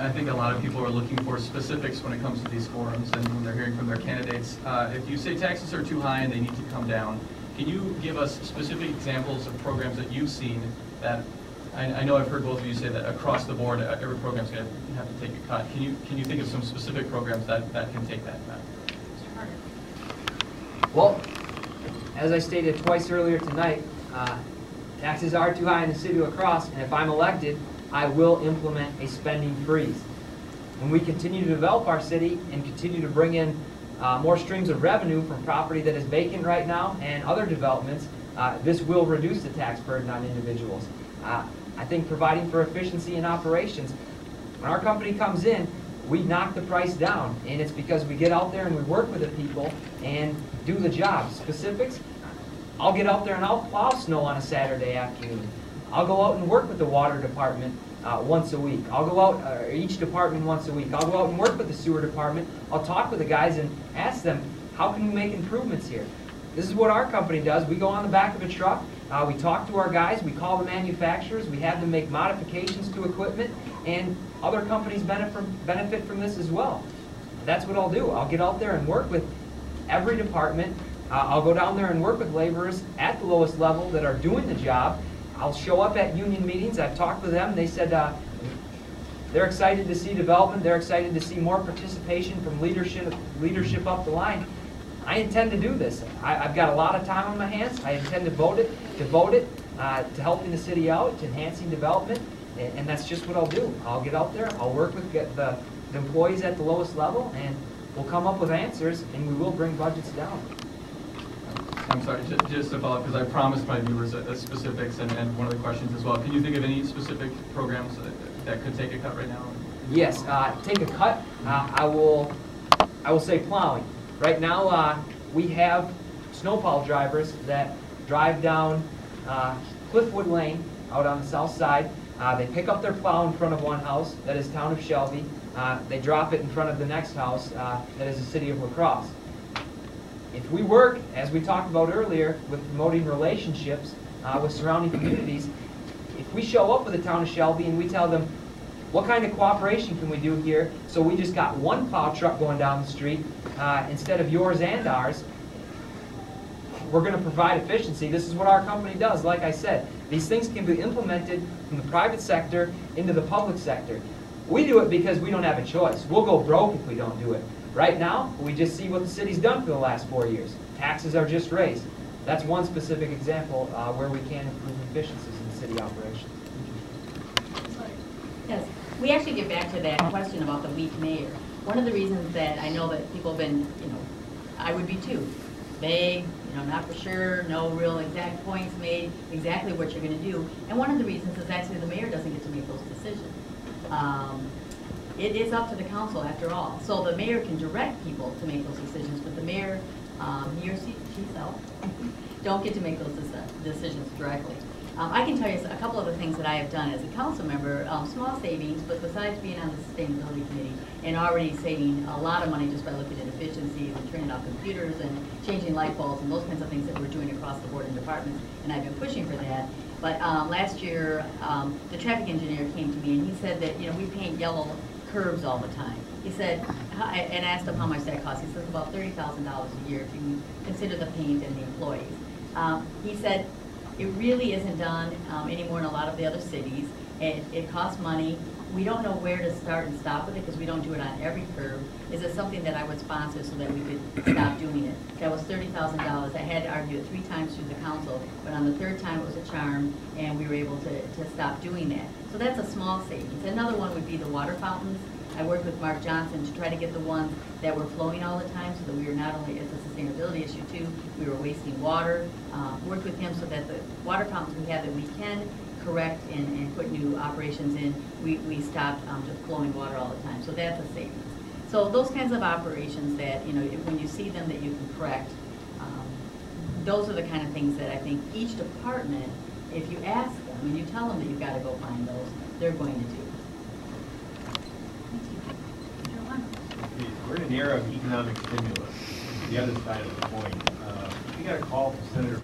I think a lot of people are looking for specifics when it comes to these forums and when they're hearing from their candidates. If you say taxes are too high and they need to come down, can you give us specific examples of programs that you've seen that, I know I've heard both of you say that across the board, every program's going to have to take a cut. Can you think of some specific programs that can take that back? Well, as I stated twice earlier tonight, taxes are too high in the city of La Crosse, and if I'm elected, I will implement a spending freeze. When we continue to develop our city and continue to bring in more streams of revenue from property that is vacant right now and other developments, this will reduce the tax burden on individuals. I think providing for efficiency in operations, when our company comes in, we knock the price down, and it's because we get out there and we work with the people and do the job. Specifics, I'll get out there and I'll plow snow on a Saturday afternoon. I'll go out and work with the water department once a week. I'll go out, each department once a week. I'll go out and work with the sewer department. I'll talk with the guys and ask them, how can we make improvements here? This is what our company does. We go on the back of a truck, we talk to our guys, we call the manufacturers, we have them make modifications to equipment, and other companies benefit from this as well. That's what I'll do. I'll get out there and work with every department. I'll go down there and work with laborers at the lowest level that are doing the job. I'll show up at union meetings. I've talked with them. They said they're excited to see development. They're excited to see more participation from leadership up the line. I intend to do this. I've got a lot of time on my hands. I intend to devote it to helping the city out, to enhancing development, and that's just what I'll do. I'll get out there. I'll work with the employees at the lowest level, and we'll come up with answers, and we will bring budgets down. I'm sorry, just to follow up, because I promised my viewers specifics and one of the questions as well. Can you think of any specific programs that could take a cut right now? Yes, take a cut. I will say plowing. Right now, we have snowplow drivers that drive down Cliffwood Lane out on the south side. They pick up their plow in front of one house, that is town of Shelby. They drop it in front of the next house, that is the city of La Crosse. If we work, as we talked about earlier, with promoting relationships with surrounding communities, if we show up with the town of Shelby and we tell them, what kind of cooperation can we do here so we just got one plow truck going down the street instead of yours and ours, we're going to provide efficiency. This is what our company does. Like I said, these things can be implemented from the private sector into the public sector. We do it because we don't have a choice. We'll go broke if we don't do it. Right now, we just see what the city's done for the last 4 years. Taxes are just raised. That's one specific example where we can improve efficiencies in city operations. Yes, we actually get back to that question about the weak mayor. One of the reasons that I know that people have been, I would be too, vague, not for sure, no real exact points made, exactly what you're going to do. And one of the reasons is actually the mayor doesn't get to make those decisions. It is up to the council after all. So the mayor can direct people to make those decisions, but the mayor, he or she herself, don't get to make those decisions directly. I can tell you a couple of the things that I have done as a council member, small savings, but besides being on the sustainability committee and already saving a lot of money just by looking at efficiencies and turning off computers and changing light bulbs and those kinds of things that we're doing across the board in departments, and I've been pushing for that. But last year, the traffic engineer came to me and he said that, we paint yellow curves all the time. He said, and asked him how much that costs. He says about $30,000 a year if you consider the paint and the employees. He said, it really isn't done anymore in a lot of the other cities. It costs money. We don't know where to start and stop with it because we don't do it on every curve. Is it something that I would sponsor so that we could stop doing it? That was $30,000. I had to argue it 3 times through the council, but on the 3rd time it was a charm and we were able to stop doing that. So that's a small savings. Another one would be the water fountains. I worked with Mark Johnson to try to get the ones that were flowing all the time so that we were not only, it's a sustainability issue too, we were wasting water. Worked with him so that the water fountains we have that we can correct and put new operations in, we stopped just flowing water all the time. So that's a savings. So those kinds of operations that, when you see them that you can correct, those are the kind of things that I think each department, if you ask them and you tell them that you've got to go find those, they're going to do. We're in an era of economic stimulus. The other side of the coin. We got a call from Senator